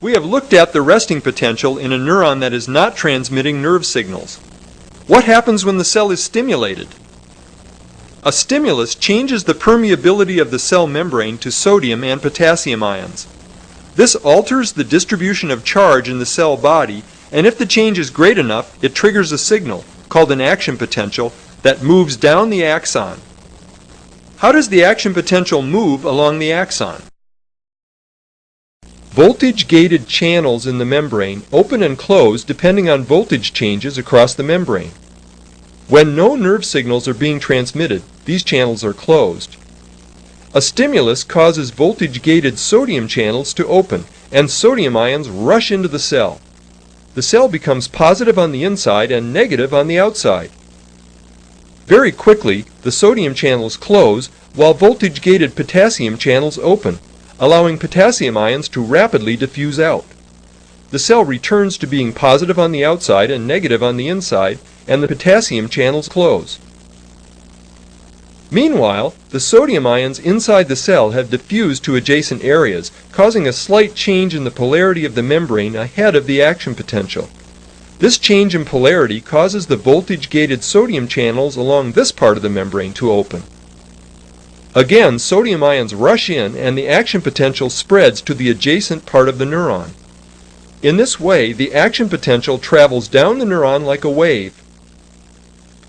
We have looked at the resting potential in a neuron that is not transmitting nerve signals. What happens when the cell is stimulated? A stimulus changes the permeability of the cell membrane to sodium and potassium ions. This alters the distribution of charge in the cell body, and if the change is great enough, it triggers a signal, called an action potential, that moves down the axon. How does the action potential move along the axon? Voltage-gated channels in the membrane open and close depending on voltage changes across the membrane. When no nerve signals are being transmitted, these channels are closed. A stimulus causes voltage-gated sodium channels to open, and sodium ions rush into the cell. The cell becomes positive on the inside and negative on the outside. Very quickly, the sodium channels close while voltage-gated potassium channels open, allowing potassium ions to rapidly diffuse out. The cell returns to being positive on the outside and negative on the inside, and the potassium channels close. Meanwhile, the sodium ions inside the cell have diffused to adjacent areas, causing a slight change in the polarity of the membrane ahead of the action potential. This change in polarity causes the voltage-gated sodium channels along this part of the membrane to open. Again, sodium ions rush in and the action potential spreads to the adjacent part of the neuron. In this way, the action potential travels down the neuron like a wave.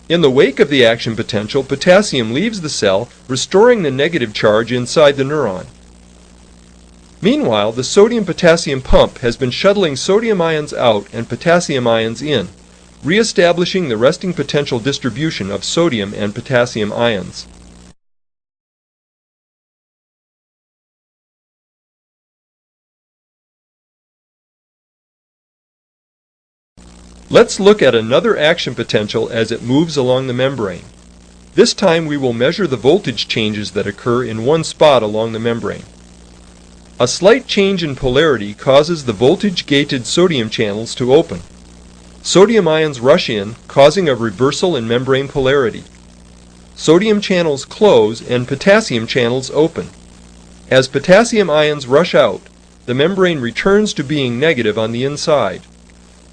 In the wake of the action potential, potassium leaves the cell, restoring the negative charge inside the neuron. Meanwhile, the sodium-potassium pump has been shuttling sodium ions out and potassium ions in, re-establishing the resting potential distribution of sodium and potassium ions. Let's look at another action potential as it moves along the membrane. This time we will measure the voltage changes that occur in one spot along the membrane. A slight change in polarity causes the voltage-gated sodium channels to open. Sodium ions rush in, causing a reversal in membrane polarity. Sodium channels close and potassium channels open. As potassium ions rush out, the membrane returns to being negative on the inside.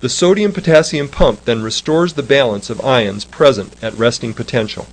The sodium-potassium pump then restores the balance of ions present at resting potential.